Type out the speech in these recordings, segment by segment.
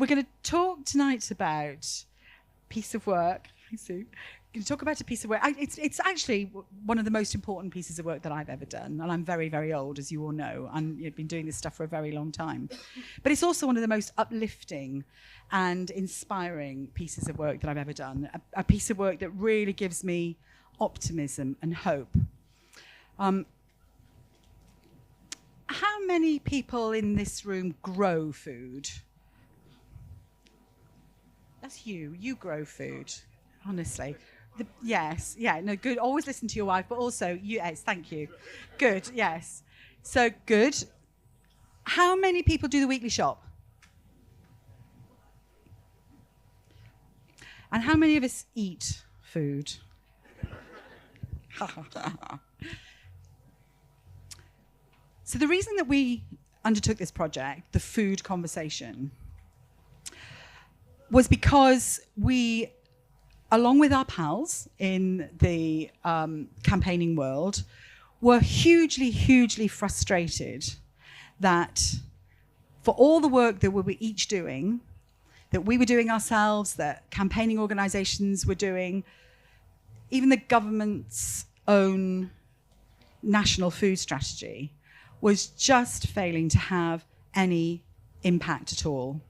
we're going to talk tonight about piece of work. Hi, Sue. Going to talk about a piece of work. It's actually one of the most important pieces of work that I've ever done, and I'm very, very old, as you all know, and I've been doing this stuff for a very long time. But it's also one of the most uplifting and inspiring pieces of work that I've ever done. A piece of work that really gives me optimism and hope. How many people in this room grow food? That's you. You grow food, honestly. Yes, yeah, no, good. Always listen to your wife, but also, yes, thank you. Good, yes. So, good. How many people do the weekly shop? And how many of us eat food? So the reason that we undertook this project, the food conversation, was because we, along with our pals in the campaigning world, were hugely, hugely frustrated that for all the work that we were each doing, that we were doing ourselves, that campaigning organisations were doing, even the government's own national food strategy was just failing to have any impact at all.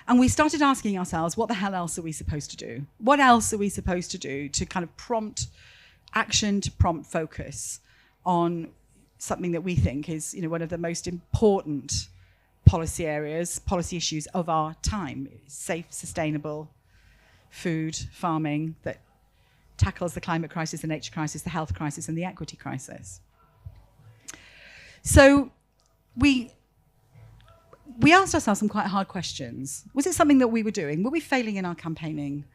And we started asking ourselves, what the hell else are we supposed to do? What else are we supposed to do to kind of prompt action, to prompt focus on something that we think is, one of the most important policy areas, policy issues of our time, safe, sustainable food, farming that tackles the climate crisis, the nature crisis, the health crisis, and the equity crisis. So we asked ourselves some quite hard questions. Was it something that we were doing? Were we failing in our campaigning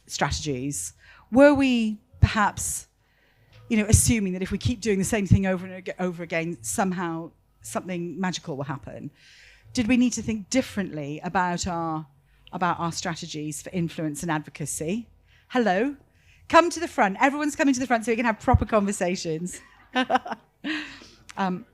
strategies? Were we perhaps, assuming that if we keep doing the same thing over and over again, somehow something magical will happen? Did we need to think differently about our strategies for influence and advocacy? Hello, come to the front. Everyone's coming to the front so we can have proper conversations. And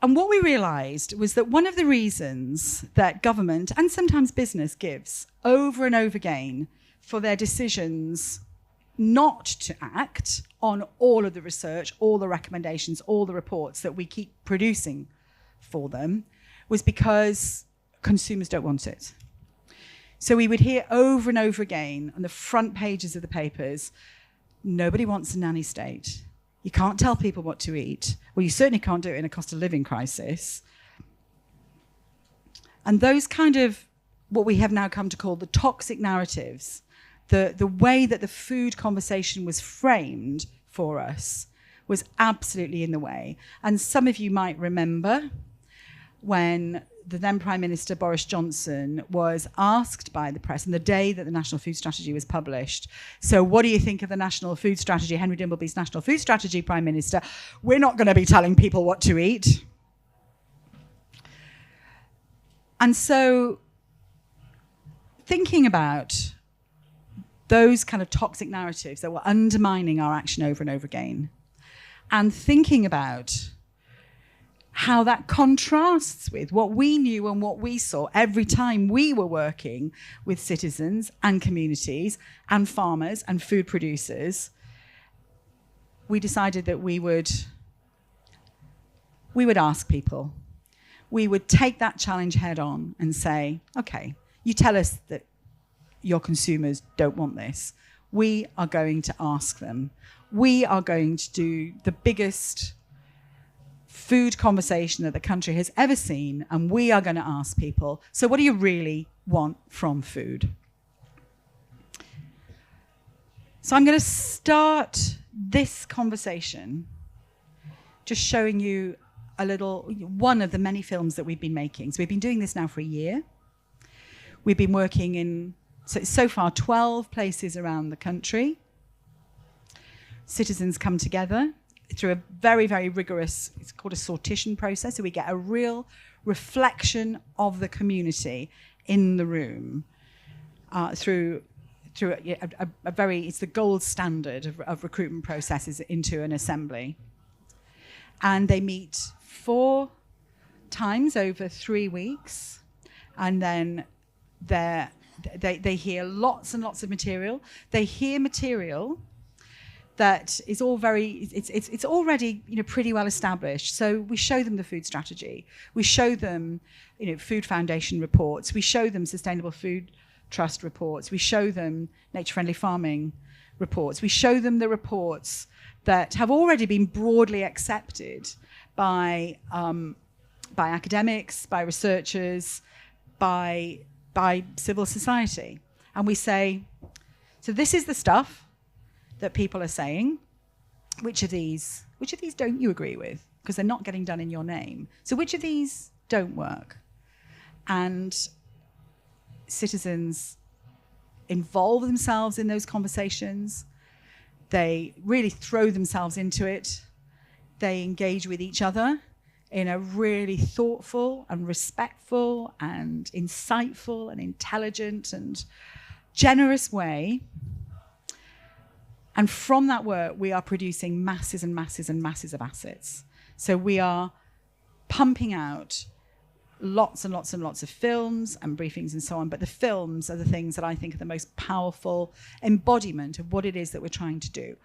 what we realised was that one of the reasons that government and sometimes business gives over and over again for their decisions not to act on all of the research, all the recommendations, all the reports that we keep producing for them was because consumers don't want it. So we would hear over and over again on the front pages of the papers, nobody wants a nanny state. You can't tell people what to eat. Well, you certainly can't do it in a cost of living crisis. And those kind of what we have now come to call the toxic narratives, the way that the food conversation was framed for us was absolutely in the way. And some of you might remember when the then Prime Minister Boris Johnson was asked by the press on the day that the National Food Strategy was published, so what do you think of the National Food Strategy, Henry Dimbleby's National Food Strategy, Prime Minister? We're not going to be telling people what to eat. And so thinking about those kind of toxic narratives that were undermining our action over and over again, and thinking about how that contrasts with what we knew and what we saw every time we were working with citizens and communities and farmers and food producers, we decided that we would ask people. We would take that challenge head on and say, okay, you tell us that your consumers don't want this. We are going to ask them. We are going to do the biggest food conversation that the country has ever seen, and we are going to ask people, so what do you really want from food? So I'm going to start this conversation just showing you one of the many films that we've been making. So we've been doing this now for a year. We've been working in, so far, 12 places around the country. Citizens come together through a very, very rigorous, it's called a sortition process, so we get a real reflection of the community in the room through a very, it's the gold standard of recruitment processes into an assembly. And they meet 4 times over 3 weeks, and then they hear lots and lots of material. They hear material that is all it's already pretty well established. So we show them the food strategy. We show them Food Foundation reports. We show them Sustainable Food Trust reports. We show them nature-friendly farming reports. We show them the reports that have already been broadly accepted by academics, by researchers, by civil society. And we say, so this is the stuff that people are saying. Which of these don't you agree with? Because they're not getting done in your name. So which of these don't work? And citizens involve themselves in those conversations. They really throw themselves into it. They engage with each other in a really thoughtful and respectful and insightful and intelligent and generous way. And from that work, we are producing masses and masses and masses of assets. So we are pumping out lots and lots and lots of films and briefings and so on. But the films are the things that I think are the most powerful embodiment of what it is that we're trying to do.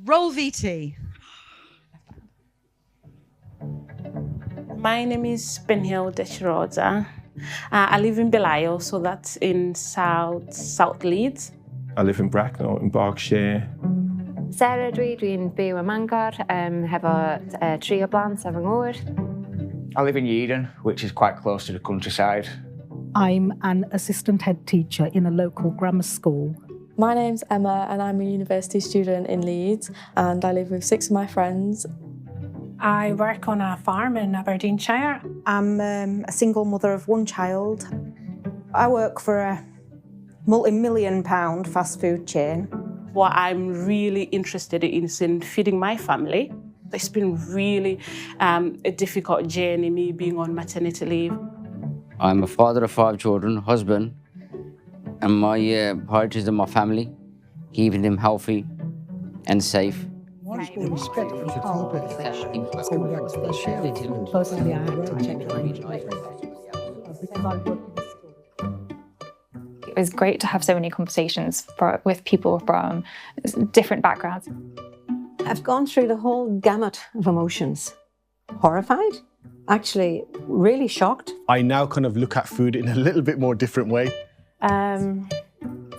Roll VT. My name is Benhild Deshiroza. I live in Belial, so that's in South Leeds. I live in Bracknell in Berkshire. Sarah dwi'n byw ym Mangor, hefo 3 o blant a fy ngŵr. I live in Yeadon, which is quite close to the countryside. I'm an assistant head teacher in a local grammar school. My name's Emma and I'm a university student in Leeds and I live with 6 of my friends. I work on a farm in Aberdeenshire. I'm a single mother of 1 child. I work for a multi-million-pound fast food chain. What I'm really interested in is in feeding my family. It's been really a difficult journey, me being on maternity leave. I'm a father of 5 children, husband, and my priorities are my family, keeping them healthy and safe. It was great to have so many conversations with people from different backgrounds. I've gone through the whole gamut of emotions. Horrified, actually really shocked. I now kind of look at food in a little bit more different way.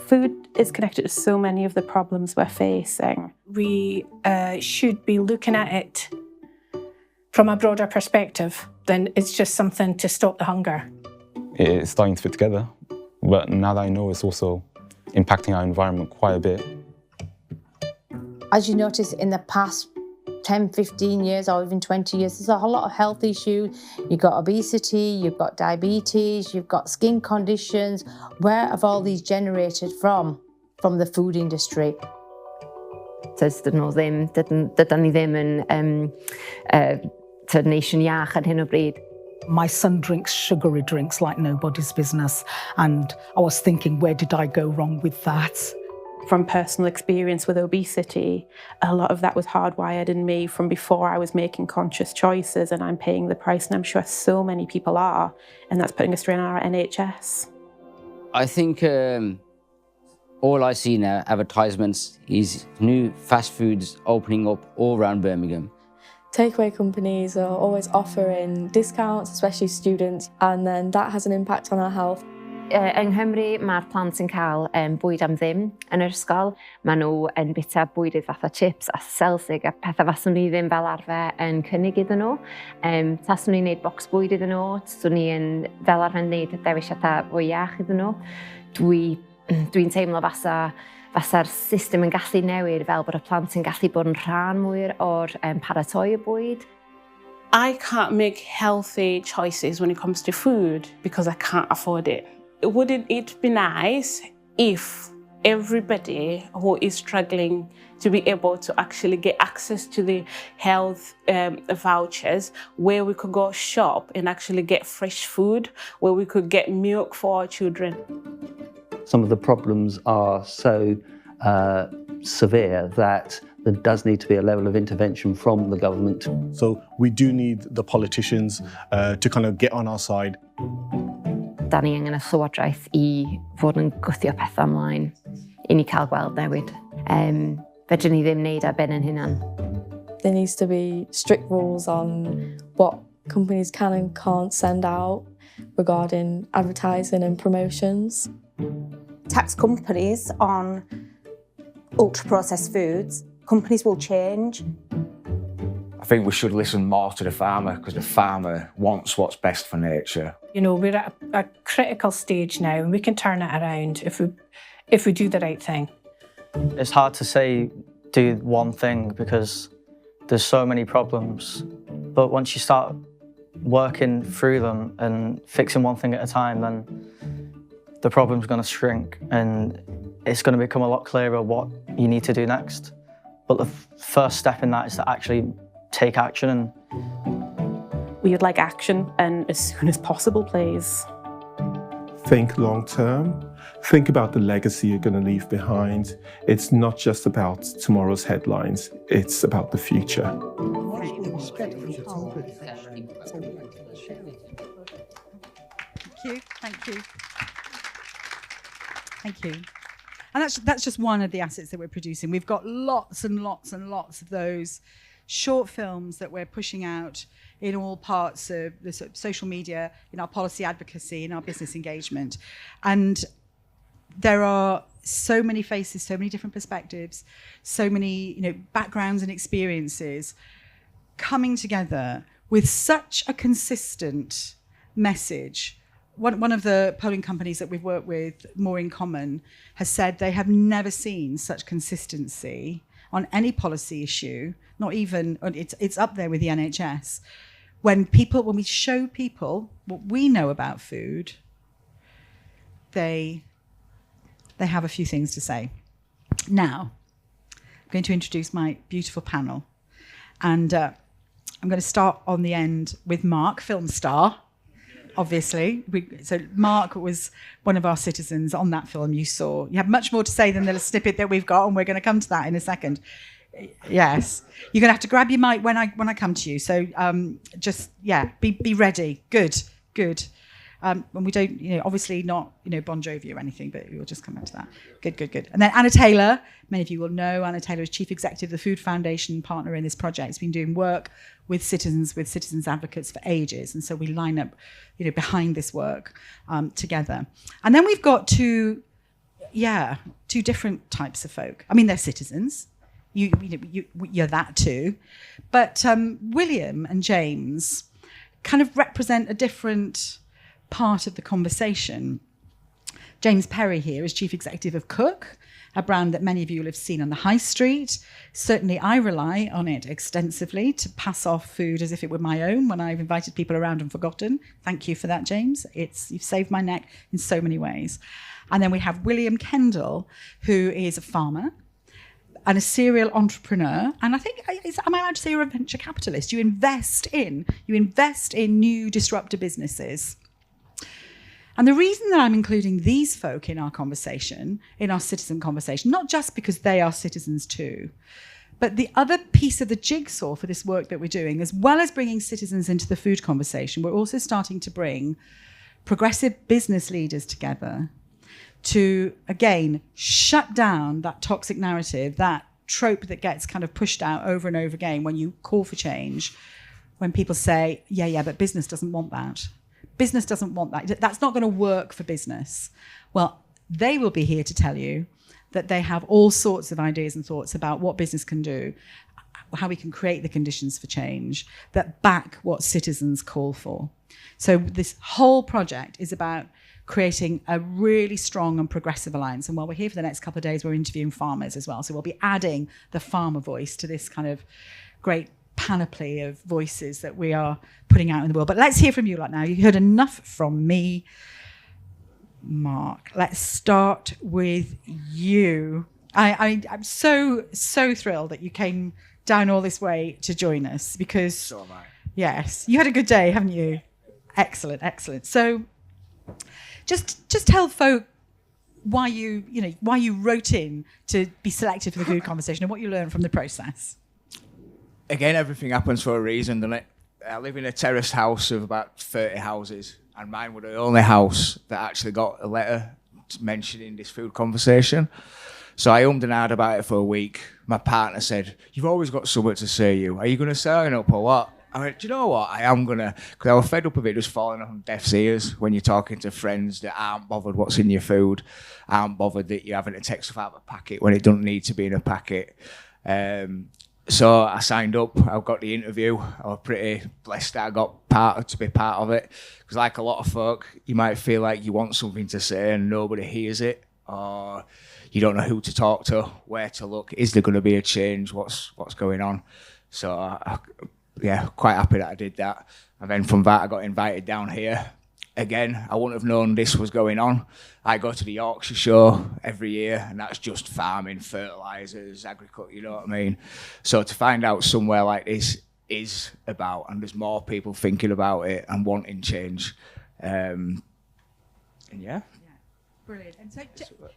Food is connected to so many of the problems we're facing. We should be looking at it from a broader perspective than it's just something to stop the hunger. It's starting to fit together, but now that I know it's also impacting our environment quite a bit. As you notice in the past 10, 15 years or even 20 years, there's a lot of health issues. You've got obesity, you've got diabetes, you've got skin conditions. Where have all these generated from? From the food industry. Dydyn ni ddim yn nation iach ar hyn o bryd. My son drinks sugary drinks like nobody's business, and I was thinking, where did I go wrong with that? From personal experience with obesity, a lot of that was hardwired in me from before I was making conscious choices, and I'm paying the price, and I'm sure so many people are, and that's putting a strain on our NHS. I think all I see now, advertisements, is new fast foods opening up all around Birmingham. Takeaway companies are always offering discounts, especially students, and then that has an impact on our health. Yng Nghymru, mae'r plant yn cael bwyd am ddim yn yr ysgol. Maen nhw yn bita bwydydd fatha chips a selsig a pethau faswn ni ddim fel arfer yn cynnig iddyn nhw. Taswn ni'n gwneud bocs bwyd iddyn nhw, taswn ni fel arfer yn gwneud dewisiadau fwy iach iddyn nhw. Dwi'n teimlo fasa'r system yn gallu newid fel bod y plant yn gallu bod yn rhan mwy o'r paratoi y bwyd. I can't make healthy choices when it comes to food because I can't afford it. Wouldn't it be nice if everybody who is struggling to be able to actually get access to the health vouchers, where we could go shop and actually get fresh food, where we could get milk for our children? Some of the problems are so severe that there does need to be a level of intervention from the government. So we do need the politicians to kind of get on our side. Da ni angen y llywodraeth I fod yn gwthio pethau ymlaen I ni cael gweld newid. Fedrwn ni ddim wneud ar ben yn hunan. There needs to be strict rules on what companies can and can't send out regarding advertising and promotions. Tax companies on ultra-processed foods, companies will change. I think we should listen more to the farmer because the farmer wants what's best for nature. You know, we're at a critical stage now and we can turn it around if we do the right thing. It's hard to say do one thing because there's so many problems, but once you start working through them and fixing one thing at a time, then the problem's going to shrink and it's going to become a lot clearer what you need to do next. But the first step in that is to actually take action. And we would like action, and as soon as possible, please. Think long term. Think about the legacy you're going to leave behind. It's not just about tomorrow's headlines, it's about the future. Thank you. Thank you. And that's just one of the assets that we're producing. We've got lots and lots and lots of those short films that we're pushing out in all parts of the sort of social media, in our policy advocacy, in our business engagement. And there are so many faces, so many different perspectives, so many backgrounds and experiences coming together with such a consistent message. One of the polling companies that we've worked with, More in Common, has said they have never seen such consistency on any policy issue, not even, it's up there with the NHS. When we show people what we know about food, they have a few things to say. Now, I'm going to introduce my beautiful panel. And I'm going to start on the end with Mark, film star. Obviously, so Mark was one of our citizens on that film you saw. You have much more to say than the snippet that we've got, and we're going to come to that in a second. Yes, you're going to have to grab your mic when I come to you. So be ready. Good. And we don't, obviously not, Bon Jovi or anything, but we'll just come back to that. Good. And then Anna Taylor, many of you will know, Anna Taylor is Chief Executive of the Food Foundation, partner in this project. Has been doing work with citizens advocates for ages. And so we line up, behind this work together. And then we've got two different types of folk. I mean, they're citizens. You're that too. But William and James kind of represent a different part of the conversation. James Perry here is Chief Executive of Cook, a brand that many of you will have seen on the high street. Certainly I rely on it extensively to pass off food as if it were my own when I've invited people around and forgotten. Thank you for that, James. You've saved my neck in so many ways. And then we have William Kendall, who is a farmer and a serial entrepreneur. And I think, am I allowed to say you're a venture capitalist? You invest in new disruptor businesses. And the reason that I'm including these folk in our conversation, in our citizen conversation, not just because they are citizens too, but the other piece of the jigsaw for this work that we're doing, as well as bringing citizens into the food conversation, we're also starting to bring progressive business leaders together to, again, shut down that toxic narrative, that trope that gets kind of pushed out over and over again when you call for change, when people say, yeah, but business doesn't want that. Business doesn't want that. That's not going to work for business. Well, they will be here to tell you that they have all sorts of ideas and thoughts about what business can do, how we can create the conditions for change that back what citizens call for. So this whole project is about creating a really strong and progressive alliance. And while we're here for the next couple of days, we're interviewing farmers as well. So we'll be adding the farmer voice to this kind of great panoply of voices that we are putting out in the world. But let's hear from you right now. You heard enough from me. Mark, let's start with you. I'm so thrilled that you came down all this way to join us because, So am I. Yes, you had a good day, haven't you? Excellent. So just tell folk why you wrote in to be selected for the food conversation and what you learned from the process. Again, everything happens for a reason, doesn't it? I live in a terraced house of about 30 houses, and mine was the only house that actually got a letter mentioning this food conversation. So I ummed and ahed about it for a week. My partner said, "You've always got something to say, you. Are you going to sign up or what?" I went, "Do you know what? I am going to," because I was fed up of it just falling on deaf ears when you're talking to friends that aren't bothered what's in your food, aren't bothered that you're having to take stuff out of a packet when it doesn't need to be in a packet. So I signed up. I got the interview. I was pretty blessed that I got to be part of it. Because like a lot of folk, you might feel like you want something to say and nobody hears it, or you don't know who to talk to, where to look. Is there going to be a change? What's going on? So quite happy that I did that. And then from that, I got invited down here. Again, I wouldn't have known this was going on. I go to the Yorkshire show every year, and that's just farming, fertilisers, agriculture, you know what I mean? So to find out somewhere like this is about, and there's more people thinking about it and wanting change. And yeah. Brilliant. And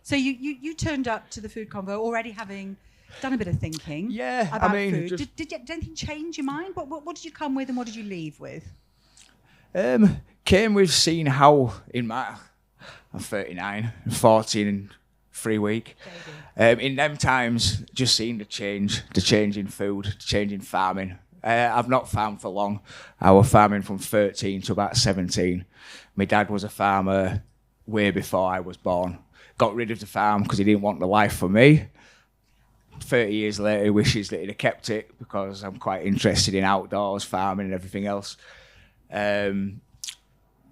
so you turned up to the food convo already having done a bit of thinking about food. Did anything change your mind? What did you come with and what did you leave with? Came with seeing how I'm 39, 14 in 3 weeks. In them times, just seeing the change in food, the change in farming. I've not farmed for long. I was farming from 13 to about 17. My dad was a farmer way before I was born. Got rid of the farm because he didn't want the life for me. 30 years later, he wishes that he'd have kept it because I'm quite interested in outdoors, farming and everything else.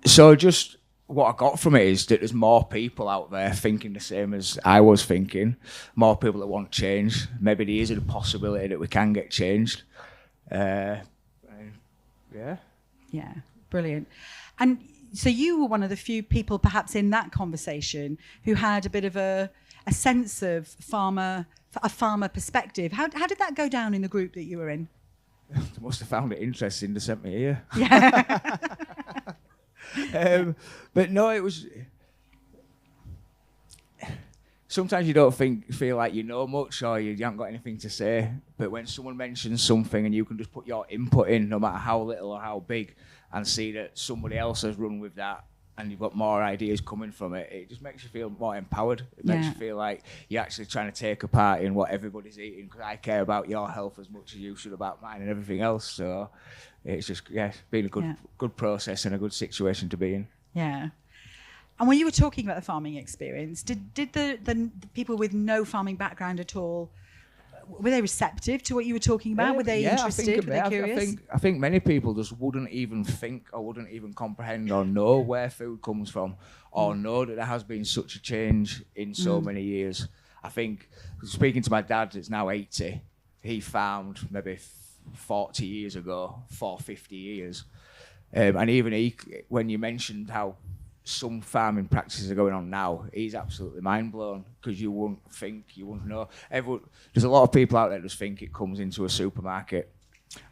So just what I got from it is that there's more people out there thinking the same as I was thinking, more people that want change. Maybe there is a possibility that we can get changed. Yeah, brilliant. And so you were one of the few people perhaps in that conversation who had a bit of a sense of a farmer perspective. How did that go down in the group that you were in? They must have found it interesting to send me here. Yeah. But no, it was. Sometimes you don't feel like you know much or you haven't got anything to say. But when someone mentions something and you can just put your input in, no matter how little or how big, and see that somebody else has run with that and you've got more ideas coming from it, it just makes you feel more empowered. It makes you feel like you're actually trying to take a part in what everybody's eating, because I care about your health as much as you should about mine and everything else. So it's just, been a good process and a good situation to be in. Yeah. And when you were talking about the farming experience, did the people with no farming background at all, were they receptive to what you were talking about? Were they interested? Were they curious? I think many people just wouldn't even think or wouldn't even comprehend or know where food comes from or know that there has been such a change in so many years. I think, speaking to my dad, that's now 80, he farmed maybe 40 years ago, 50 years. And even he, when you mentioned how some farming practices are going on now, he's absolutely mind blown, because you wouldn't know. There's a lot of people out there that just think it comes into a supermarket.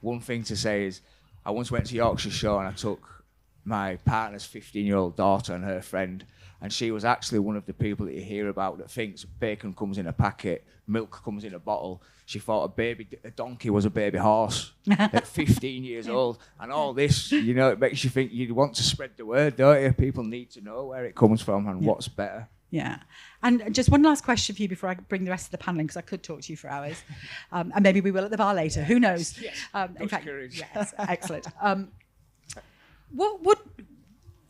One thing to say is, I once went to Yorkshire Show and I took my partner's 15-year-old daughter and her friend, and she was actually one of the people that you hear about that thinks bacon comes in a packet, milk comes in a bottle. She thought a donkey was a baby horse at 15 years old. And all this, it makes you think you want to spread the word, don't you? People need to know where it comes from and what's better. Yeah. And just one last question for you before I bring the rest of the panel in, because I could talk to you for hours. And maybe we will at the bar later. Who knows? Yes. In fact, yes, excellent.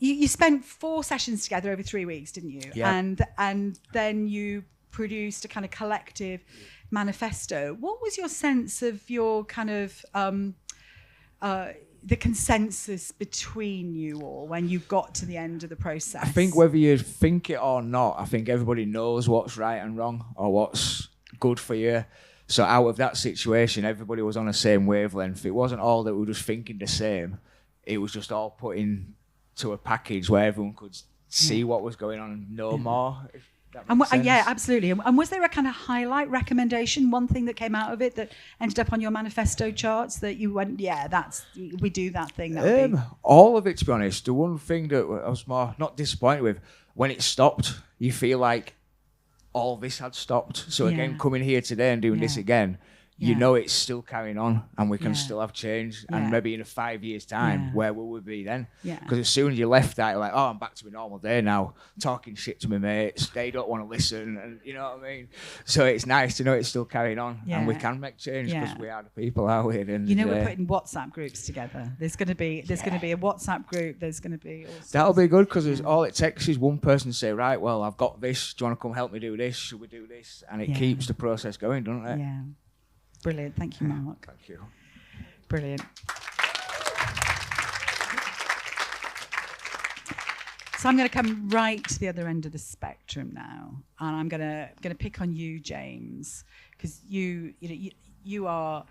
You spent 4 sessions together over 3 weeks, didn't you? Yeah. And then you produced a kind of collective manifesto. What was your sense of your kind of the consensus between you all when you got to the end of the process? I think whether you think it or not, I think everybody knows what's right and wrong or what's good for you. So out of that situation, everybody was on the same wavelength. It wasn't all that we were just thinking the same. It was just all put into a package where everyone could see what was going on and know more. Yeah, absolutely. And was there a kind of highlight recommendation, one thing that came out of it that ended up on your manifesto charts that you went, we do that thing? All of it, to be honest. The one thing that I was more not disappointed with, when it stopped, you feel like all this had stopped. So again, Yeah. coming here today and doing this Yeah. again, you Yeah. know it's still carrying on, and we can Yeah. still have change. Yeah. And maybe in 5 years' time, Yeah. where will we be then? Yeah. Because as soon as you left that, you're like, oh, I'm back to my normal day now, talking shit to my mates. They don't want to listen, and you know what I mean. So it's nice to know it's still carrying on, and we Yeah. can make change because Yeah. we are the people out here. And You know, we're putting WhatsApp groups together. There's going to be a WhatsApp group. There's going to be all sorts. That'll be good because all it takes is one person to say, right, well, I've got this. Do you want to come help me do this? Should we do this? And it Yeah. keeps the process going, doesn't it? Yeah. Brilliant. Thank you, Mark. Thank you. Brilliant. So I'm going to come right to the other end of the spectrum now, and I'm going to pick on you, James, because you are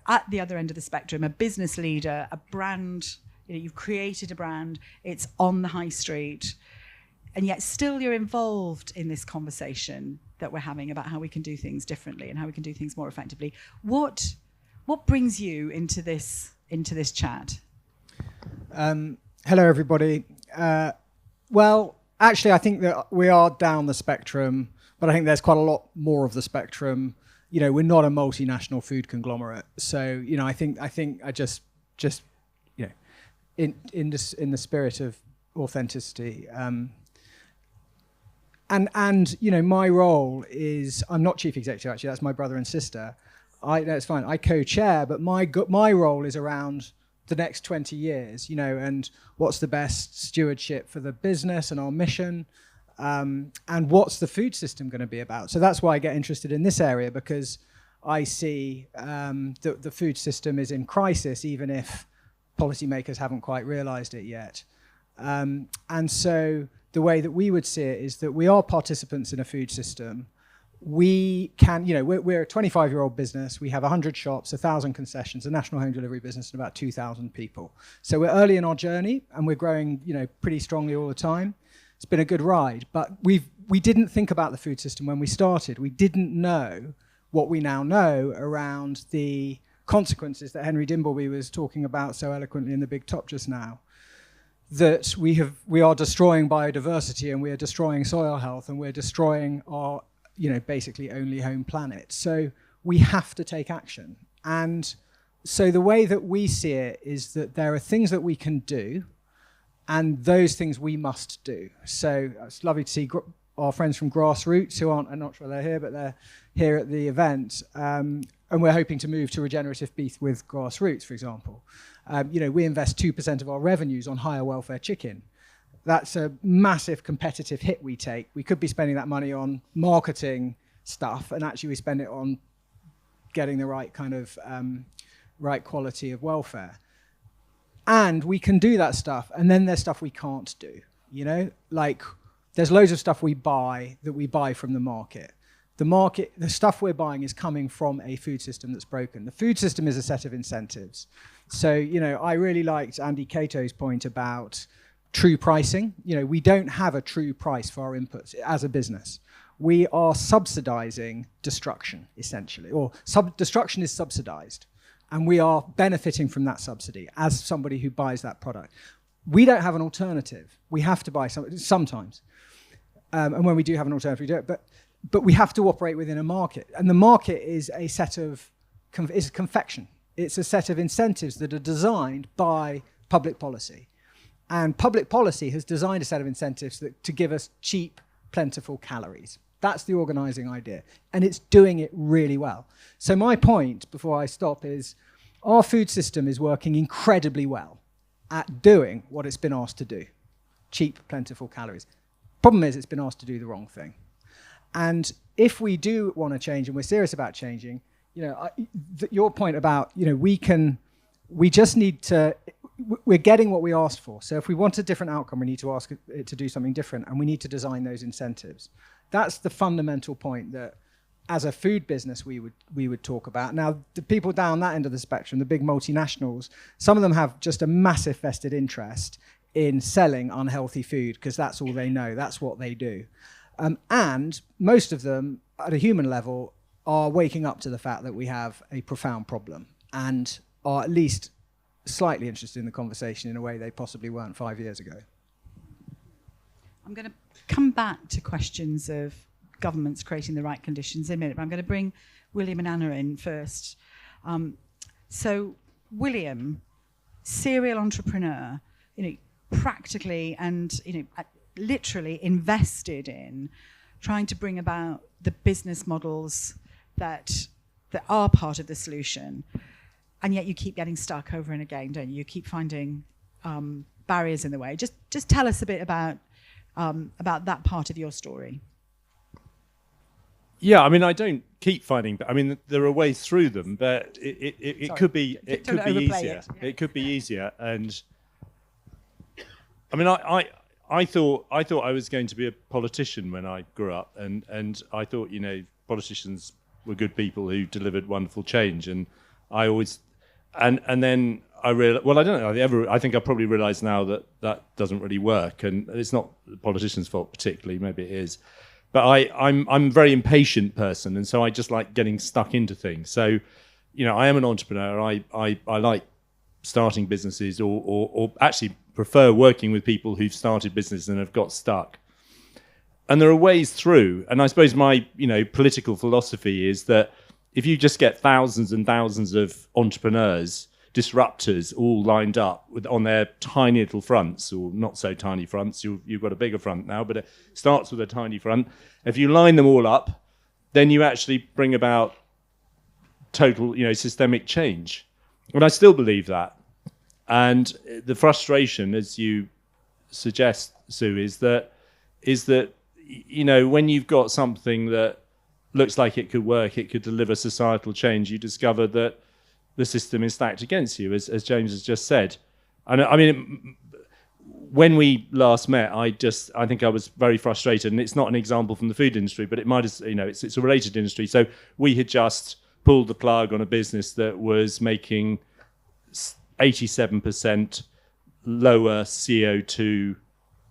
at the other end of the spectrum, a business leader, a brand. You've created a brand. It's on the high street, and yet still you're involved in this conversation that we're having about how we can do things differently and how we can do things more effectively. What brings you into this chat? Hello, everybody. Well, actually, I think that we are down the spectrum, but I think there's quite a lot more of the spectrum. We're not a multinational food conglomerate, so I think I just in the spirit of authenticity. And my role is, I'm not chief executive, actually, that's my brother and sister. That's fine, I co-chair, but my role is around the next 20 years, and what's the best stewardship for the business and our mission, and what's the food system going to be about. So that's why I get interested in this area, because I see that the food system is in crisis, even if policymakers haven't quite realized it yet. And so the way that we would see it is that we are participants in a food system. We can, we're a 25-year-old business. We have 100 shops, 1,000 concessions, a national home delivery business, and about 2,000 people. So we're early in our journey, and we're growing, pretty strongly all the time. It's been a good ride, but we didn't think about the food system when we started. We didn't know what we now know around the consequences that Henry Dimbleby was talking about so eloquently in The Big Top just now. That we are destroying biodiversity, and we are destroying soil health, and we're destroying our, basically only home planet. So we have to take action. And so the way that we see it is that there are things that we can do, and those things we must do. So it's lovely to see our friends from Grassroots, who I'm not sure they're here, but they're here at the event. And we're hoping to move to regenerative beef with Grassroots, for example. We invest 2% of our revenues on higher welfare chicken. That's a massive competitive hit we take. We could be spending that money on marketing stuff, and actually we spend it on getting the right kind of right quality of welfare. And we can do that stuff, and then there's stuff we can't do. Like there's loads of stuff we buy from the market. The stuff we're buying is coming from a food system that's broken. The food system is a set of incentives. So, I really liked Andy Cato's point about true pricing. We don't have a true price for our inputs as a business. We are subsidizing destruction, essentially, or destruction is subsidized, and we are benefiting from that subsidy as somebody who buys that product. We don't have an alternative. We have to buy sometimes. And when we do have an alternative, we do it. But we have to operate within a market. And the market is a set of, is a confection. It's a set of incentives that are designed by public policy. And public policy has designed a set of incentives to give us cheap, plentiful calories. That's the organizing idea. And it's doing it really well. So my point, before I stop, is our food system is working incredibly well at doing what it's been asked to do. Cheap, plentiful calories. Problem is, it's been asked to do the wrong thing. And if we do want to change, and we're serious about changing, your point about, we just need to, we're getting what we asked for. So if we want a different outcome, we need to ask it to do something different, and we need to design those incentives. That's the fundamental point that, as a food business, we would talk about. Now, the people down that end of the spectrum, the big multinationals, some of them have just a massive vested interest in selling unhealthy food because that's all they know, that's what they do. And most of them, at a human level, are waking up to the fact that we have a profound problem and are at least slightly interested in the conversation in a way they possibly weren't 5 years ago. I'm going to come back to questions of governments creating the right conditions in a minute, but I'm going to bring William and Anna in first. So William, serial entrepreneur, practically and literally invested in trying to bring about the business models that are part of the solution, and yet you keep getting stuck over and again, don't you? You keep finding barriers in the way. Just tell us a bit about that part of your story. Yeah, I mean, I don't keep finding, but I mean, there are ways through them, but it could be easier. It could be easier, and I mean, I thought I was going to be a politician when I grew up, and I thought politicians were good people who delivered wonderful change, and I always and then I realized, well, I don't know, I think I probably realised now that doesn't really work, and it's not the politician's fault particularly, maybe it is. But I'm a very impatient person, and so I just like getting stuck into things. So, I am an entrepreneur. I like starting businesses, or actually prefer working with people who've started businesses and have got stuck. And there are ways through. And I suppose my political philosophy is that if you just get thousands and thousands of entrepreneurs, disruptors, all lined up on their tiny little fronts, or not so tiny fronts, you've got a bigger front now, but it starts with a tiny front. If you line them all up, then you actually bring about total, systemic change. And I still believe that. And the frustration, as you suggest, Sue, is that when you've got something that looks like it could work, it could deliver societal change, you discover that the system is stacked against you, as James has just said. And I mean, when we last met, I think I was very frustrated, and it's not an example from the food industry, but it might have, it's a related industry. So we had just pulled the plug on a business that was making 87% lower CO2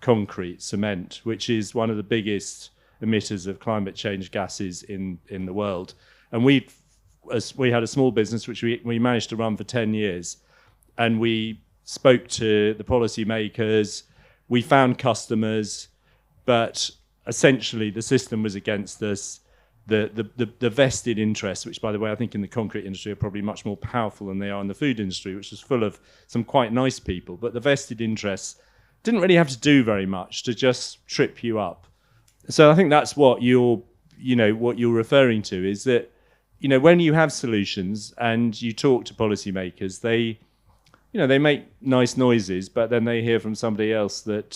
concrete cement, which is one of the biggest emitters of climate change gases in the world. And we had a small business which we managed to run for 10 years, and we spoke to the policymakers, we found customers, but essentially the system was against us. The vested interests, which, by the way, I think in the concrete industry are probably much more powerful than they are in the food industry, which is full of some quite nice people, but the vested interests didn't really have to do very much to just trip you up. So I think that's what you're referring to, is that when you have solutions and you talk to policymakers, they make nice noises, but then they hear from somebody else that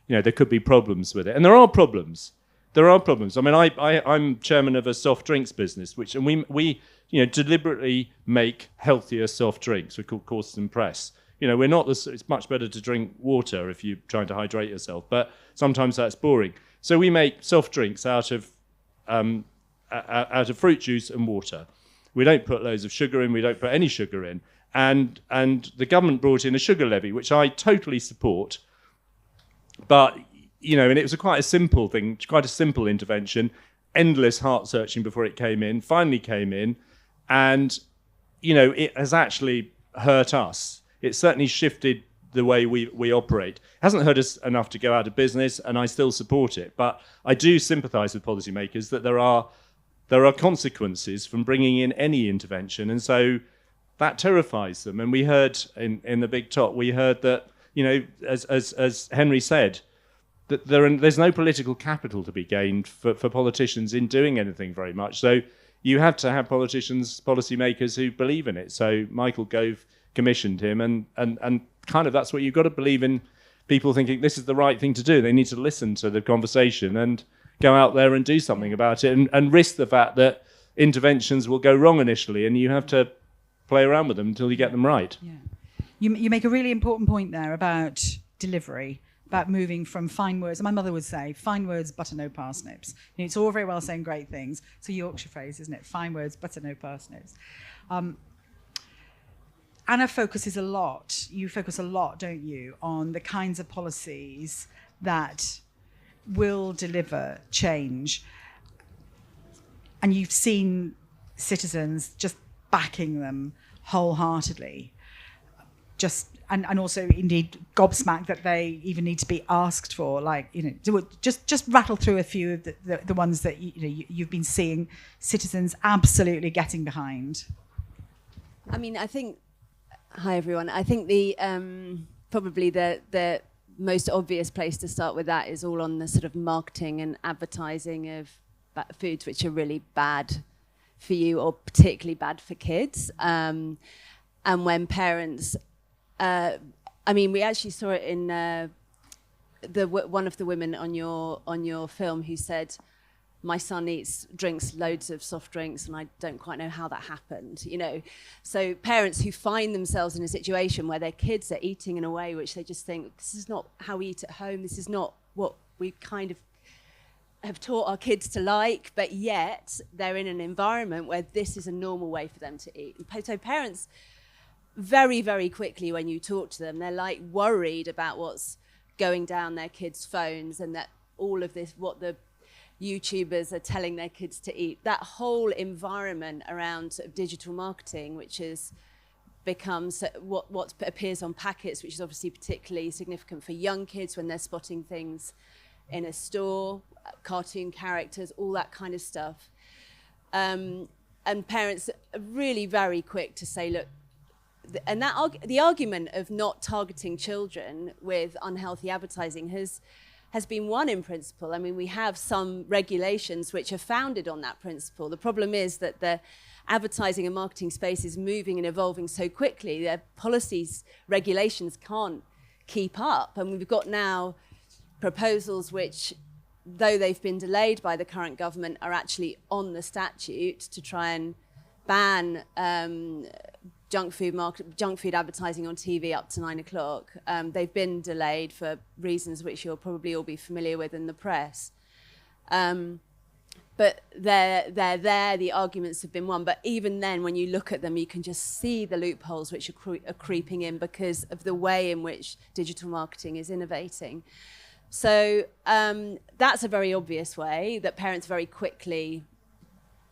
there could be problems with it, and there are problems. There are problems. I mean, I'm chairman of a soft drinks business, and we deliberately make healthier soft drinks. We're called Courses and Press. We're not it's much better to drink water if you're trying to hydrate yourself, but sometimes that's boring. So we make soft drinks out of fruit juice and water. We don't put loads of sugar in. We don't put any sugar in. And the government brought in a sugar levy, which I totally support. But and it was quite a simple thing, quite a simple intervention. Endless heart searching before it came in. Finally came in, and it has actually hurt us. It certainly shifted the way we operate. It hasn't hurt us enough to go out of business, and I still support it. But I do sympathise with policymakers that there are consequences from bringing in any intervention, and so that terrifies them. And we heard in the big top, we heard that as Henry said, that there's no political capital to be gained for politicians in doing anything very much. So you have to have policymakers who believe in it. So Michael Gove commissioned him, and kind of that's what you've got to believe in, people thinking this is the right thing to do. They need to listen to the conversation and go out there and do something about it, and risk the fact that interventions will go wrong initially, and you have to play around with them until you get them right. Yeah. You make a really important point there about delivery, about moving from fine words. My mother would say, fine words, butter, no parsnips. It's all very well saying great things. It's a Yorkshire phrase, isn't it? Fine words, butter, no parsnips. Anna focuses a lot, you focus a lot, don't you, on the kinds of policies that will deliver change. And you've seen citizens just backing them wholeheartedly. just and also indeed gobsmacked that they even need to be asked for. Like, just rattle through a few of the ones that you've been seeing citizens absolutely getting behind. I mean, I think. Hi everyone. I think the probably the most obvious place to start with that is all on the sort of marketing and advertising of foods which are really bad for you or particularly bad for kids. And when parents, I mean, we actually saw it in one of the women on your film who said, my son drinks loads of soft drinks and I don't quite know how that happened, So parents who find themselves in a situation where their kids are eating in a way which they just think, this is not how we eat at home, this is not what we kind of have taught our kids to like, but yet they're in an environment where this is a normal way for them to eat. And so parents, very, very quickly when you talk to them, they're like worried about what's going down their kids' phones and that all of this, what the YouTubers are telling their kids to eat. That whole environment around sort of digital marketing, which has become what appears on packets, which is obviously particularly significant for young kids when they're spotting things in a store, cartoon characters, all that kind of stuff. And parents are really very quick to say, look, and the argument of not targeting children with unhealthy advertising has been won in principle. I mean, we have some regulations which are founded on that principle. The problem is that the advertising and marketing space is moving and evolving so quickly, their policies, regulations can't keep up. And we've got now proposals which, though they've been delayed by the current government, are actually on the statute to try and ban junk food advertising on TV up to 9 o'clock. They've been delayed for reasons which you'll probably all be familiar with in the press. But they're there, the arguments have been won. But even then, when you look at them, you can just see the loopholes which are creeping in because of the way in which digital marketing is innovating. So that's a very obvious way that parents very quickly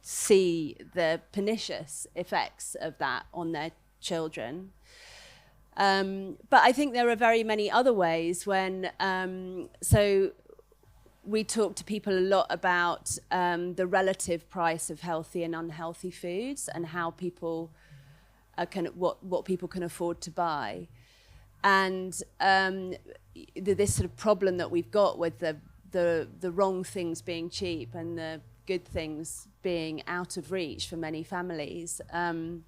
see the pernicious effects of that on their children. But I think there are very many other ways when, so we talk to people a lot about the relative price of healthy and unhealthy foods and how people what people can afford to buy. And this sort of problem that we've got with the wrong things being cheap and the good things being out of reach for many families, and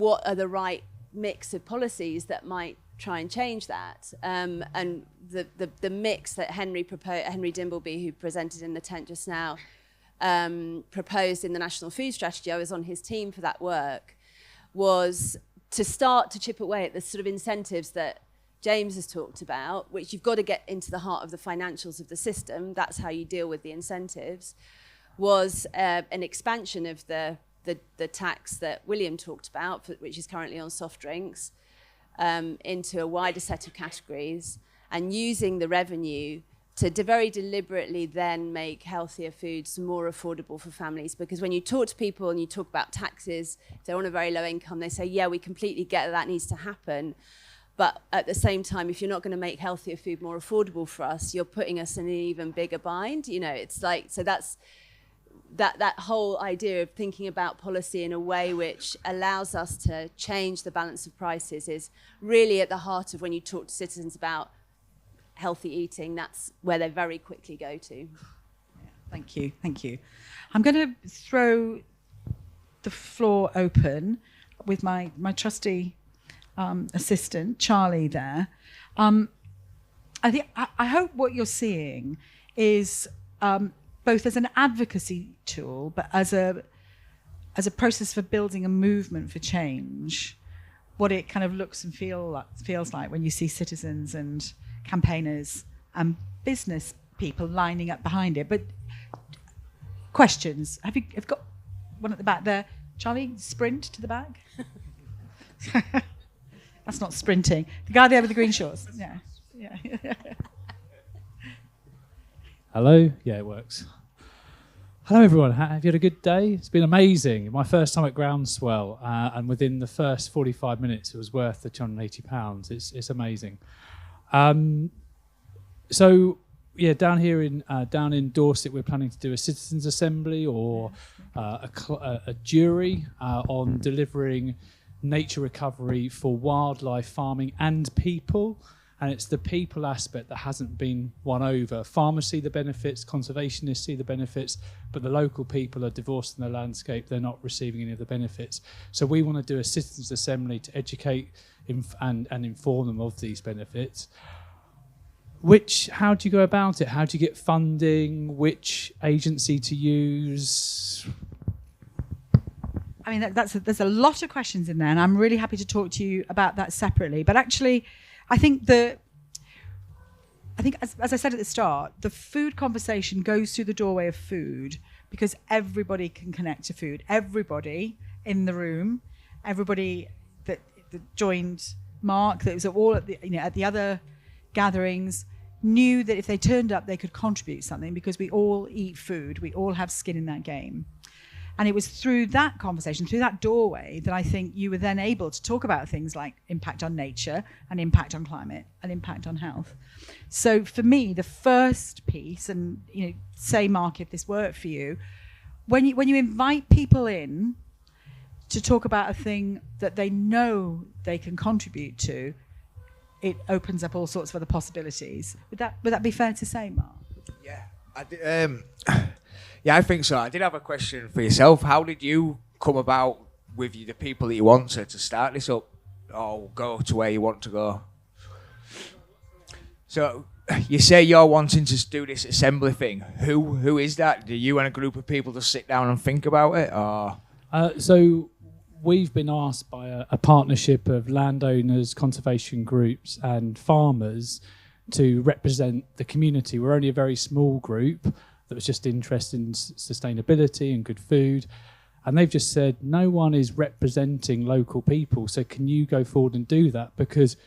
what are the right mix of policies that might try and change that, and the mix that Henry Dimbleby, who presented in the tent just now, proposed in the National Food Strategy. I was on his team for that work, was to start to chip away at the sort of incentives that James has talked about, which you've got to get into the heart of the financials of the system. That's how you deal with the incentives. Was an expansion of the tax that William talked about, which is currently on soft drinks, into a wider set of categories, and using the revenue to very deliberately then make healthier foods more affordable for families. Because when you talk to people and you talk about taxes, if they're on a very low income, they say, yeah, we completely get that needs to happen. But at the same time, if you're not going to make healthier food more affordable for us, you're putting us in an even bigger bind. It's like, so that's that whole idea of thinking about policy in a way which allows us to change the balance of prices is really at the heart of when you talk to citizens about healthy eating. That's where they very quickly go to. Yeah, thank you. I'm going to throw the floor open with my trusty assistant, Charlie, there. I hope what you're seeing is both as an advocacy tool, but as a process for building a movement for change, what it kind of looks and feels like when you see citizens and campaigners and business people lining up behind it. But questions? Have you got one at the back there? Charlie, sprint to the back. That's not sprinting. The guy there with the green shorts. Yeah. Hello? Yeah, it works. Hello everyone, have you had a good day? It's been amazing. My first time at Groundswell, and within the first 45 minutes it was worth the £280. It's amazing. So yeah, down here in Dorset we're planning to do a citizens assembly or a jury on delivering nature recovery for wildlife farming and people. And it's the people aspect that hasn't been won over. Farmers see the benefits, conservationists see the benefits, but the local people are divorced in the landscape. They're not receiving any of the benefits. So we want to do a citizens' assembly to educate and inform them of these benefits. How do you go about it? How do you get funding? Which agency to use? I mean, there's a lot of questions in there, and I'm really happy to talk to you about that separately. But actually, I think as I said at the start, the food conversation goes through the doorway of food because everybody can connect to food. Everybody in the room, everybody that joined Mark, that was all at the other gatherings, knew that if they turned up, they could contribute something because we all eat food. We all have skin in that game. And it was through that conversation, through that doorway, that I think you were then able to talk about things like impact on nature and impact on climate and impact on health. So for me, the first piece, and say, Mark, if this worked for you, when you invite people in to talk about a thing that they know they can contribute to, it opens up all sorts of other possibilities. Would that be fair to say, Mark? Yeah, Yeah, I think so. I did have a question for yourself. How did you come about with the people that you wanted to start this up or go to where you want to go? So you say you're wanting to do this assembly thing. Who is that? Do you and a group of people just sit down and think about it? Or? So we've been asked by a partnership of landowners, conservation groups and farmers to represent the community. We're only a very small group that was just interested in sustainability and good food. And they've just said, no one is representing local people. So can you go forward and do that? Because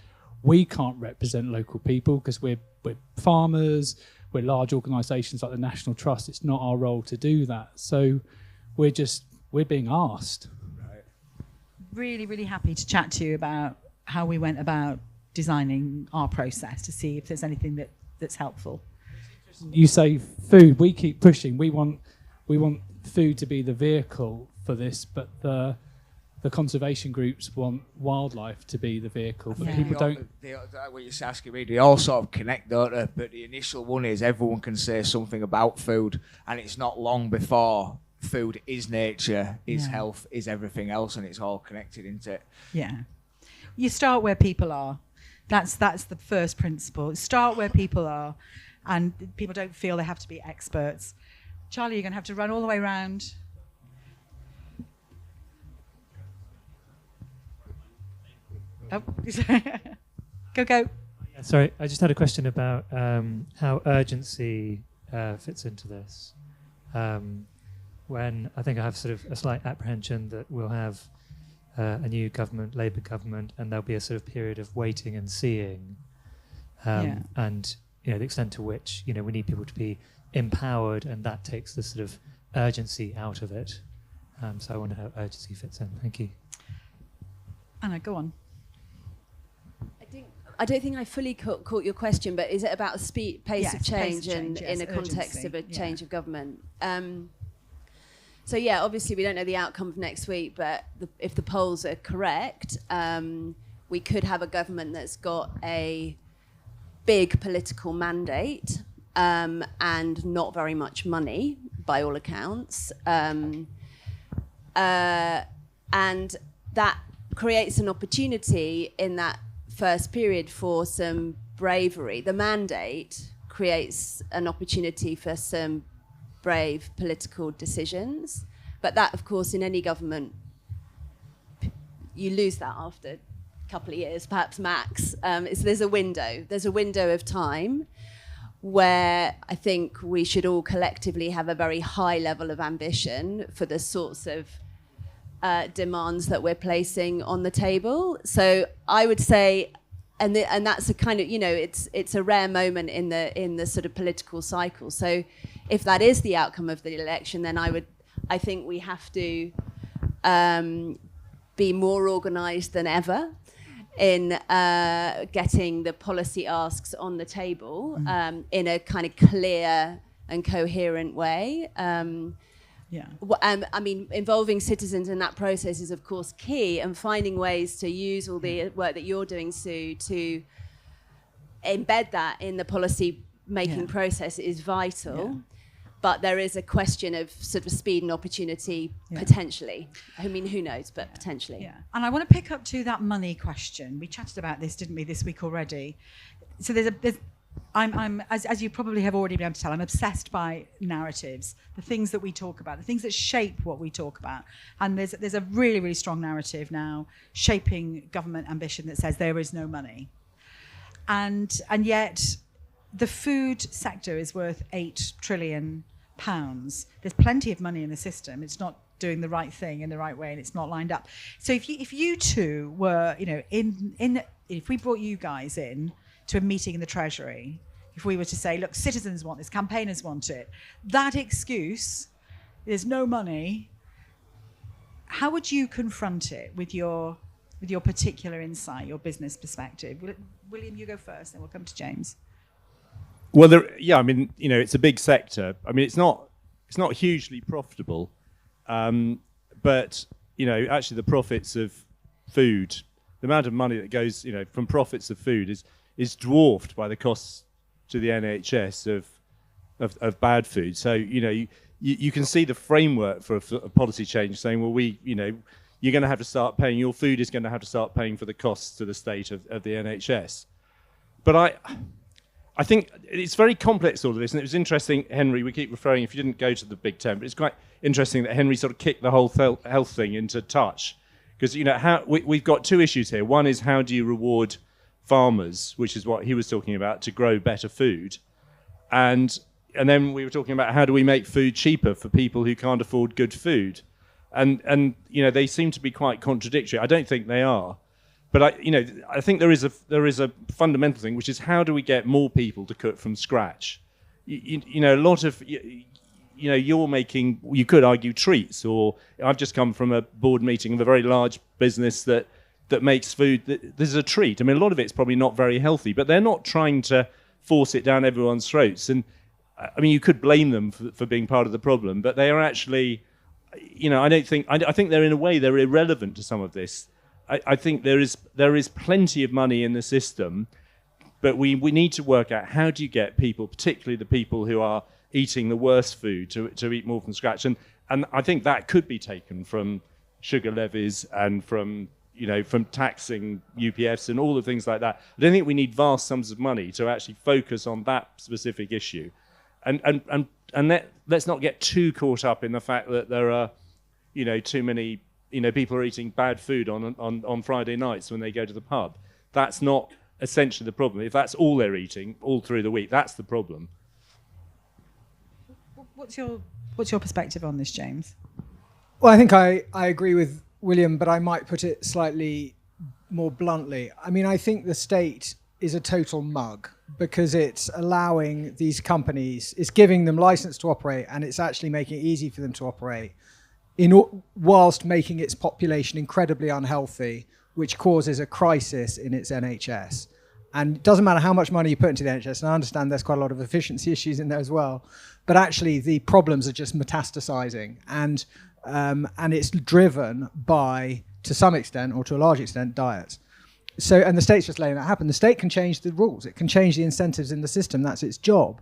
we can't represent local people because we're farmers, we're large organisations like the National Trust. It's not our role to do that. So we're being asked. Right. Really, really happy to chat to you about how we went about designing our process to see if there's anything that's helpful. You say food, we keep pushing. We want food to be the vehicle for this, but the conservation groups want wildlife to be the vehicle. But people don't. What you're asking me, they all sort of connect, don't they? But the initial one is everyone can say something about food, and it's not long before food is nature, is health, is everything else, and it's all connected into it. Yeah. You start where people are. That's the first principle. Start where people are. And people don't feel they have to be experts. Charlie, you're going to have to run all the way around. Oh, go. Sorry, I just had a question about how urgency fits into this. When I think I have sort of a slight apprehension that we'll have a new government, Labour government, and there'll be a sort of period of waiting and seeing. And the extent to which we need people to be empowered, and that takes the sort of urgency out of it. So I wonder how urgency fits in. Thank you. Anna, go on. I don't think I fully caught your question, but is it about a pace of change and in a context of a change of government? So yeah, obviously we don't know the outcome of next week, but if the polls are correct, we could have a government that's got a big political mandate and not very much money by all accounts, and that creates an opportunity in that first period for some bravery. The mandate creates an opportunity for some brave political decisions, but that of course in any government you lose that after couple of years, perhaps max. There's a window of time where I think we should all collectively have a very high level of ambition for the sorts of demands that we're placing on the table. So I would say and that's a kind of, it's a rare moment in the sort of political cycle. So if that is the outcome of the election, then I think we have to be more organised than ever in getting the policy asks on the table in a kind of clear and coherent way. I mean, involving citizens in that process is, of course, key, and finding ways to use all the work that you're doing, Sue, to embed that in the policy-making process is vital. Yeah. But there is a question of sort of speed and opportunity, potentially. I mean, who knows, but potentially. Yeah. And I want to pick up to that money question. We chatted about this, didn't we, this week already? So I'm as you probably have already been able to tell, I'm obsessed by narratives, the things that we talk about, the things that shape what we talk about. And there's a really, really strong narrative now shaping government ambition that says there is no money. And yet the food sector is worth £8 trillion. There's plenty of money in the system. It's not doing the right thing in the right way, and it's not lined up. So if you two were, if we brought you guys in to a meeting in the Treasury, if we were to say, look, citizens want this, campaigners want it, that excuse, there's no money, how would you confront it with your particular insight, your business perspective? William, you go first, then we'll come to James. Well, I mean, it's a big sector. I mean, it's not hugely profitable, but actually the profits of food, the amount of money that goes, from profits of food is dwarfed by the costs to the NHS of bad food. So you can see the framework for a policy change saying, well, you're going to have to start paying, your food is going to have to start paying for the costs to the state of the NHS. But I think it's very complex, all of this, and it was interesting, Henry, we keep referring, if you didn't go to the Big Ten, but it's quite interesting that Henry sort of kicked the whole health thing into touch. Because, we've got two issues here. One is, how do you reward farmers, which is what he was talking about, to grow better food. And then we were talking about, how do we make food cheaper for people who can't afford good food? And they seem to be quite contradictory. I don't think they are. But I think there is a fundamental thing, which is, how do we get more people to cook from scratch? A lot of you're making, you could argue, treats, or I've just come from a board meeting of a very large business that makes food. This is a treat. I mean, a lot of it's probably not very healthy, but they're not trying to force it down everyone's throats. And I mean, you could blame them for being part of the problem, but they are actually, I think they're, in a way, they're irrelevant to some of this. I think there is plenty of money in the system, but we need to work out, how do you get people, particularly the people who are eating the worst food, to eat more from scratch. And I think that could be taken from sugar levies and from taxing UPFs and all the things like that. I don't think we need vast sums of money to actually focus on that specific issue. And let's not get too caught up in the fact that there are, too many, people are eating bad food on Friday nights when they go to the pub. That's not essentially the problem. If that's all they're eating all through the week, that's the problem. What's your perspective on this, James? Well, I think I agree with William, but I might put it slightly more bluntly. I mean, I think the state is a total mug, because it's allowing these companies, it's giving them license to operate, and it's actually making it easy for them to operate, whilst making its population incredibly unhealthy, which causes a crisis in its NHS. And it doesn't matter how much money you put into the NHS, and I understand there's quite a lot of efficiency issues in there as well, but actually the problems are just metastasizing, and it's driven by, to some extent, or to a large extent, diets. So, and the state's just letting that happen. The state can change the rules. It can change the incentives in the system. That's its job.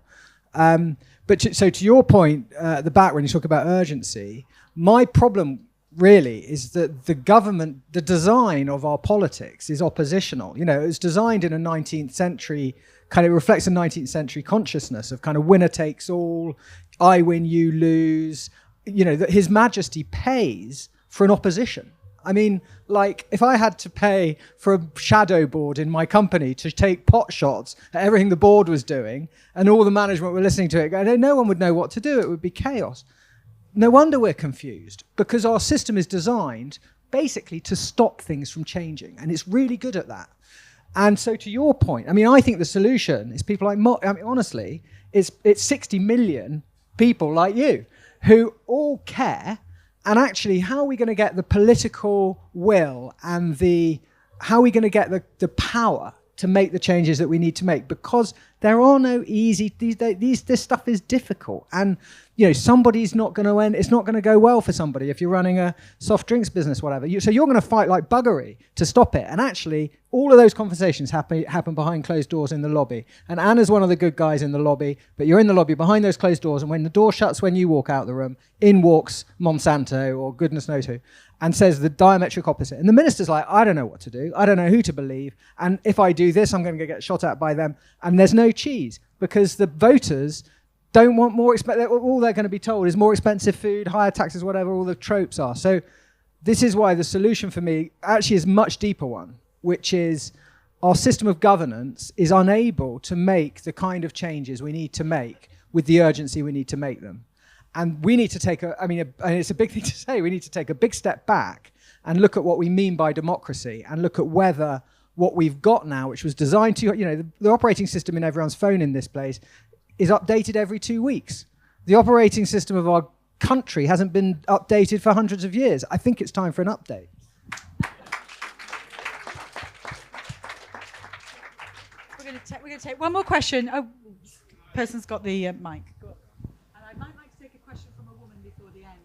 So to your point at the back, when you talk about urgency, my problem really is that the government, the design of our politics is oppositional. It was designed in a 19th century, it reflects a 19th century consciousness of kind of winner takes all, I win, you lose. That His Majesty pays for an opposition. I mean, if I had to pay for a shadow board in my company to take pot shots at everything the board was doing, and all the management were listening to it, no one would know what to do. It would be chaos. No wonder we're confused, because our system is designed basically to stop things from changing, and it's really good at that. And so to your point, I mean, I think the solution is people like, I mean, honestly, it's 60 million people like you who all care. And actually, how are we going to get the political will and how are we going to get the power to make the changes that we need to make? Because there are no easy, this stuff is difficult. And, you know, somebody's not going to end, it's not going to go well for somebody if you're running a soft drinks business, whatever. So you're going to fight like buggery to stop it. And actually, all of those conversations happen behind closed doors in the lobby. And Anna's one of the good guys in the lobby, but you're in the lobby behind those closed doors. And when the door shuts, when you walk out the room, in walks Monsanto or goodness knows who, and says the diametric opposite. And the minister's like, I don't know what to do. I don't know who to believe. And if I do this, I'm going to get shot at by them. And there's no cheese because the voters don't want more expensive. All they're going to be told is more expensive food, higher taxes, whatever all the tropes are. So this is why the solution for me actually is a much deeper one, which is our system of governance is unable to make the kind of changes we need to make with the urgency we need to make them. And we need to take and it's a big thing to say, we need to take a big step back and look at what we mean by democracy and look at whether what we've got now, which was designed to, you know, the operating system in everyone's phone in this place is updated every 2 weeks. The operating system of our country hasn't been updated for hundreds of years. I think it's time for an update. We're going to take one more question. Oh, person's got the mic. Go on. And I might like to take a question from a woman before the end.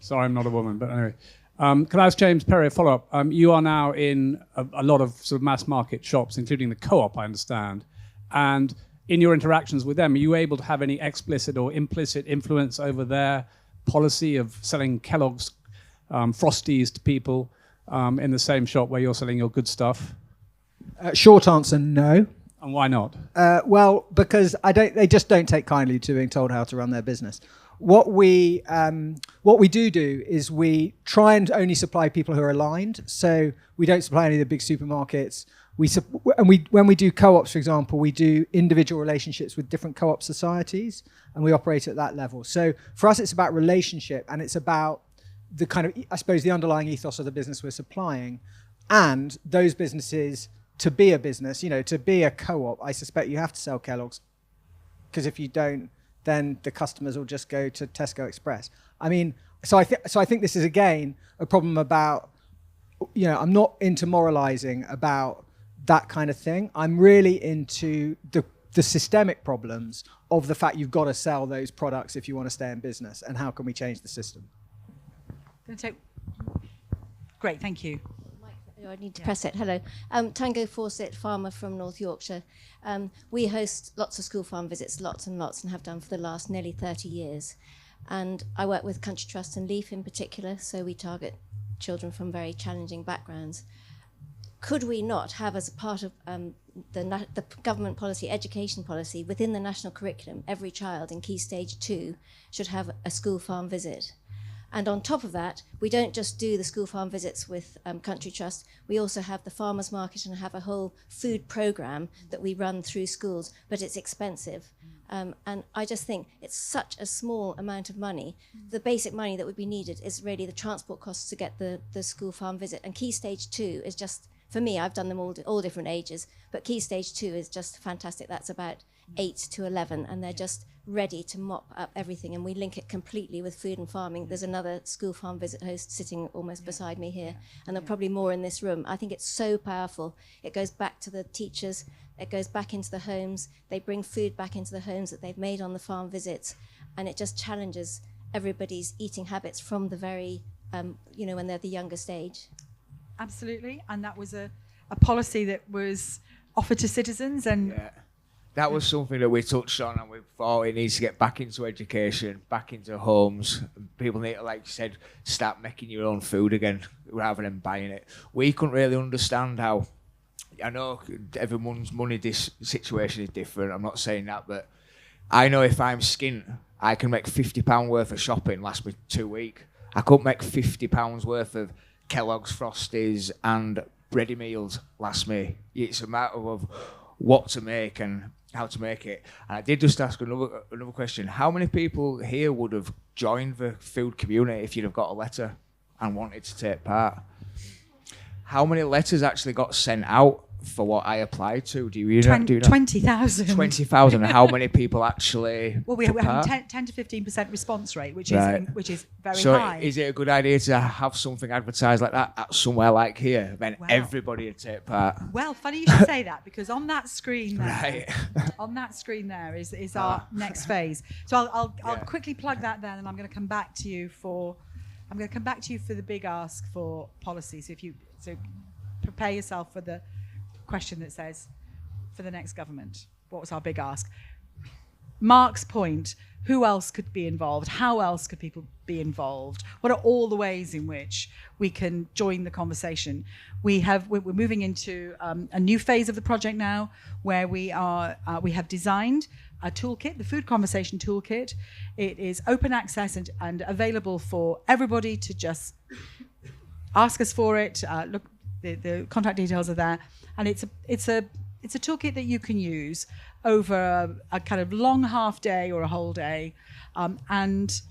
Sorry, I'm not a woman, but anyway. Can I ask James Perry a follow-up? You are now in a lot of sort of mass market shops, including the Co-op, I understand. And in your interactions with them, are you able to have any explicit or implicit influence over their policy of selling Kellogg's Frosties to people in the same shop where you're selling your good stuff? Short answer, no. And why not? Well, because they just don't take kindly to being told how to run their business. What we do is we try and only supply people who are aligned. So we don't supply any of the big supermarkets. When we do co-ops, for example, we do individual relationships with different co-op societies, and we operate at that level. So for us, it's about relationship, and it's about the kind of, I suppose, the underlying ethos of the business we're supplying, and those businesses. To be a business, you know, to be a co-op, I suspect you have to sell Kellogg's, because if you don't, then the customers will just go to Tesco Express. I mean, so I think this is again a problem about, you know, I'm not into moralizing about that kind of thing. I'm really into the systemic problems of the fact you've got to sell those products if you want to stay in business, and how can we change the system. Great, thank you. I need to press it. Hello. Tango Fawcett, farmer from North Yorkshire. We host lots of school farm visits, lots and lots, and have done for the last nearly 30 years. And I work with Country Trust and Leaf in particular, so we target children from very challenging backgrounds. Could we not have, as a part of the government policy, education policy, within the national curriculum, every child in Key Stage 2 should have a school farm visit? And on top of that, we don't just do the school farm visits with Country Trust, we also have the farmers market and have a whole food programme that we run through schools, but it's expensive. And I just think it's such a small amount of money. The basic money that would be needed is really the transport costs to get the school farm visit. And Key Stage 2 is just, for me, I've done them all different ages, but Key Stage 2 is just fantastic. That's about 8 to 11, and they're just ready to mop up everything, and we link it completely with food and farming. There's another school farm visit host sitting almost beside me here, and there are probably more in this room. I think it's so powerful. It goes back to the teachers, it goes back into the homes, they bring food back into the homes that they've made on the farm visits, and it just challenges everybody's eating habits from the very, when they're the youngest age. Absolutely, and that was a policy that was offered to citizens, and that was something that we touched on, and we thought it needs to get back into education, back into homes. People need to, like you said, start making your own food again rather than buying it. We couldn't really understand how, I know everyone's money situation is different, I'm not saying that, but I know if I'm skint, I can make £50 worth of shopping last me 2 weeks. I couldn't make £50 worth of Kellogg's Frosties and ready meals last me. It's a matter of what to make and how to make it. And I did just ask another question. How many people here would have joined the food community if you'd have got a letter and wanted to take part? How many letters actually got sent out for what I applied to? Do you do that? 20,000. 20,000. How many people actually? Well, we have a 10 to 15% response rate, which is very so high. Is it a good idea to have something advertised like that at somewhere like here? Then everybody would take part. Well, funny you should say that, because on that screen there, is our next phase. So I'll quickly plug that then, and I'm going to come back to you for the big ask for policy. So prepare yourself for the question that says, for the next government, what was our big ask? Mark's point, who else could be involved? How else could people be involved? What are all the ways in which we can join the conversation? We're moving into a new phase of the project now, where we have designed a toolkit, the Food Conversation Toolkit. It is open access and available for everybody to just ask us for it. Look, the contact details are there, and it's a toolkit that you can use over a kind of long half day or a whole day, and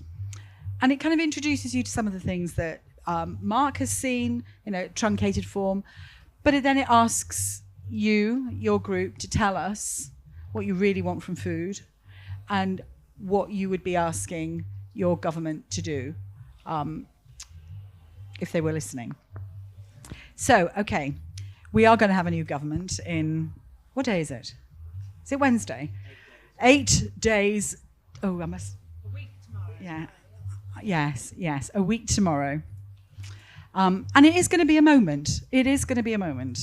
it kind of introduces you to some of the things that Mark has seen in a truncated form, but then it asks you, your group, to tell us what you really want from food and what you would be asking your government to do if they were listening. So, okay, we are going to have a new government in, what day is it? Is it Wednesday? 8 days. Oh, I must. A week tomorrow. Yeah. Yes, a week tomorrow. And it is going to be a moment. It is going to be a moment.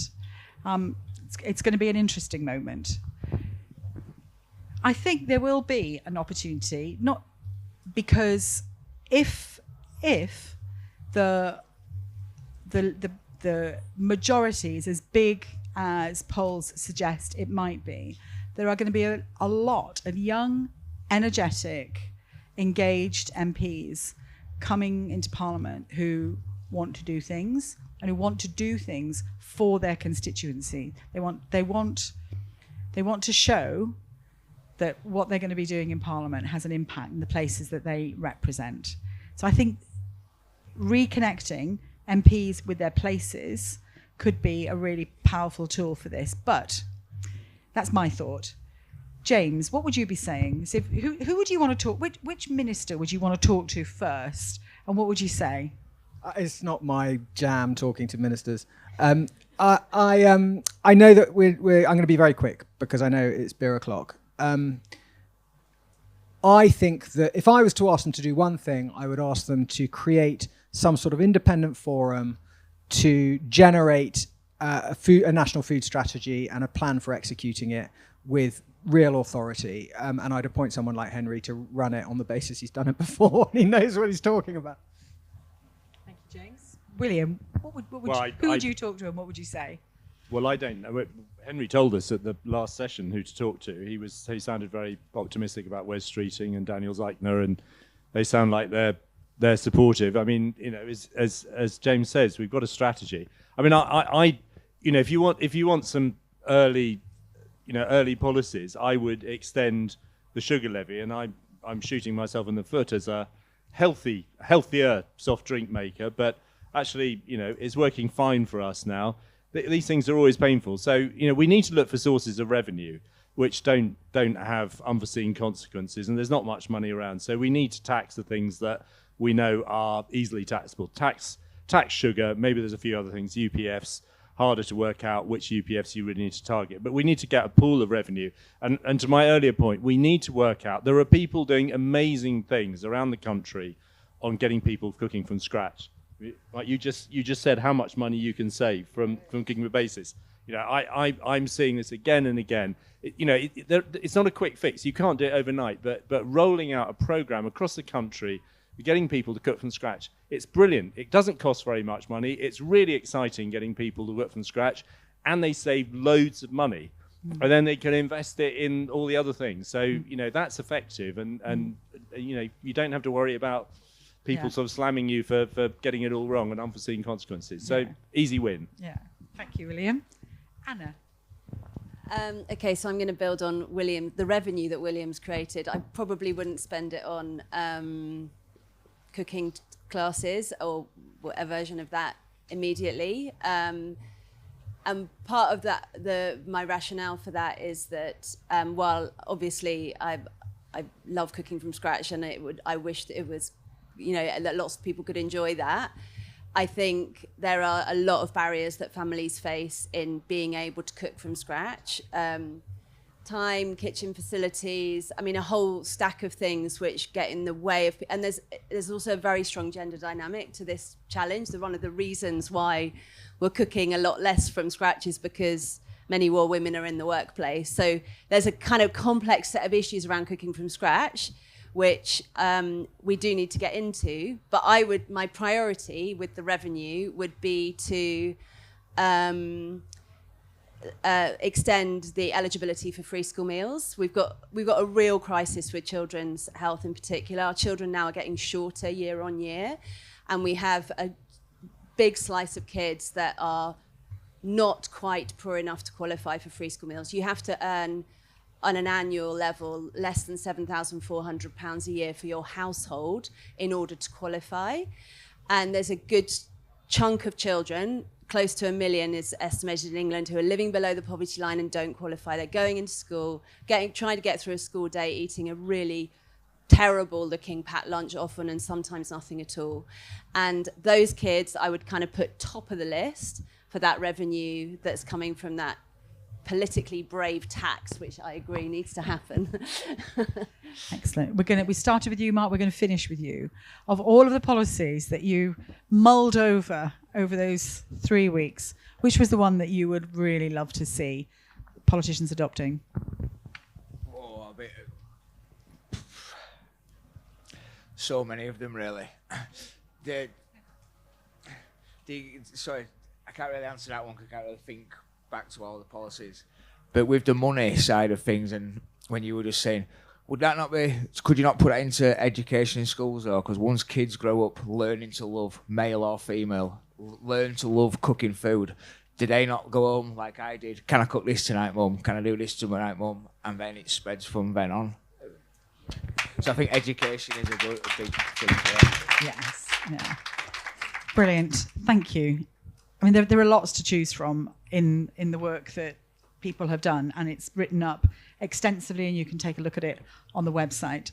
It's going to be an interesting moment. I think there will be an opportunity, not because if the majority is as big as polls suggest it might be, there are going to be a lot of young, energetic, engaged MPs coming into Parliament who want to do things and who want to do things for their constituency. They want to show that what they're going to be doing in Parliament has an impact in the places that they represent. So I think reconnecting MPs with their places could be a really powerful tool for this. But that's my thought. James, what would you be saying? So who would you want to talk? Which minister would you want to talk to first? And what would you say? It's not my jam talking to ministers. I know that I'm going to be very quick because I know it's beer o'clock. I think that if I was to ask them to do one thing, I would ask them to create some sort of independent forum to generate a national food strategy and a plan for executing it with real authority. And I'd appoint someone like Henry to run it on the basis he's done it before and he knows what he's talking about. Thank you, James. William, who would you talk to and what would you say? Well, I don't know. Henry told us at the last session who to talk to. He sounded very optimistic about Wes Streeting and Daniel Zeichner, and they sound like they're supportive. I mean, as James says, we've got a strategy. I mean, if you want some early policies, I would extend the sugar levy, and I'm shooting myself in the foot as a healthier soft drink maker, but actually, it's working fine for us now. These things are always painful. So, we need to look for sources of revenue which don't have unforeseen consequences, and there's not much money around. So we need to tax the things that we know are easily taxable. Tax sugar, maybe there's a few other things, UPFs, harder to work out which UPFs you really need to target. But we need to get a pool of revenue. And to my earlier point, we need to work out, there are people doing amazing things around the country on getting people cooking from scratch. Like you just said how much money you can save from cooking with basis. I'm seeing this again and again. It's not a quick fix. You can't do it overnight. But rolling out a program across the country, getting people to cook from scratch, it's brilliant. It doesn't cost very much money. It's really exciting getting people to cook from scratch, and they save loads of money, and then they can invest it in all the other things. So that's effective, and you don't have to worry about people sort of slamming you for getting it all wrong and unforeseen consequences. So easy win. Yeah, thank you, William. Anna. Okay, so I'm going to build on the revenue that William's created. I probably wouldn't spend it on cooking classes or a version of that immediately. part of that, my rationale for that is that while obviously I love cooking from scratch, and I wish that it was, that lots of people could enjoy that. I think there are a lot of barriers that families face in being able to cook from scratch. Time, kitchen facilities, a whole stack of things which get in the way of, and there's also a very strong gender dynamic to this challenge. One of the reasons why we're cooking a lot less from scratch is because many more women are in the workplace. So there's a kind of complex set of issues around cooking from scratch, which we do need to get into. But my priority with the revenue would be to extend the eligibility for free school meals. We've got a real crisis with children's health in particular. Our children now are getting shorter year on year, and we have a big slice of kids that are not quite poor enough to qualify for free school meals. You have to earn on an annual level less than £7,400 a year for your household in order to qualify. And there's a good chunk of children, close to 1 million is estimated in England, who are living below the poverty line and don't qualify. They're going into school, trying to get through a school day, eating a really terrible looking packed lunch often, and sometimes nothing at all. And those kids I would kind of put top of the list for that revenue that's coming from that politically brave tax, which I agree needs to happen. Excellent. We started with you, Mark. We're going to finish with you. Of all of the policies that you mulled over those 3 weeks, which was the one that you would really love to see politicians adopting? So many of them, really. Sorry, I can't really answer that one because I can't really think back to all the policies. But with the money side of things, and when you were just saying, could you not put that into education in schools though? Because once kids grow up learning to love, male or female, learn to love cooking food, do they not go home like I did? Can I cook this tonight, Mum? Can I do this tonight, Mum? And then it spreads from then on. So I think education is a big thing for that. Yes. Yeah. Brilliant. Thank you. There are lots to choose from in the work that people have done, and it's written up extensively, and you can take a look at it on the website.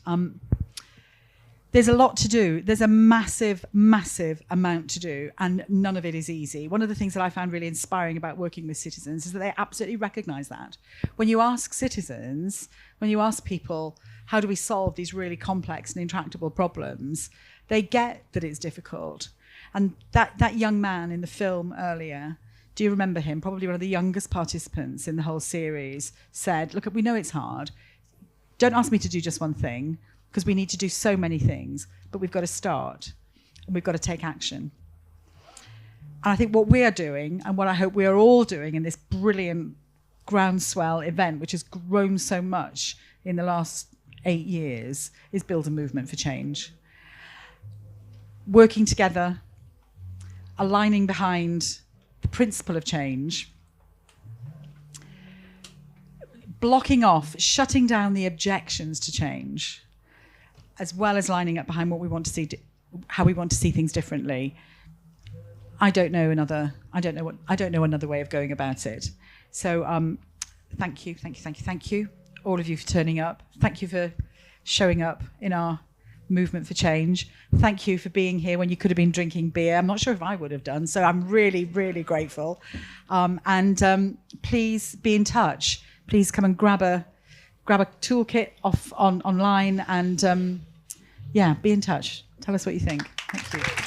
There's a lot to do. There's a massive, massive amount to do, and none of it is easy. One of the things that I found really inspiring about working with citizens is that they absolutely recognise that. When you ask citizens, when you ask people, how do we solve these really complex and intractable problems, they get that it's difficult. And that young man in the film earlier, do you remember him? Probably one of the youngest participants in the whole series, said, look, we know it's hard. Don't ask me to do just one thing, because we need to do so many things, but we've got to start and we've got to take action. And I think what we are doing, and what I hope we are all doing in this brilliant Groundswell event, which has grown so much in the last 8 years, is build a movement for change. Working together, aligning behind the principle of change, blocking off, shutting down the objections to change, as well as lining up behind what we want to see, how we want to see things differently. I don't know another way of going about it. So thank you, all of you for turning up. Thank you for showing up in our movement for change. Thank you for being here when you could have been drinking beer. I'm not sure if I would have done, so I'm really, really grateful. And please be in touch. Please come and grab a toolkit online, and be in touch. Tell us what you think. Thank you.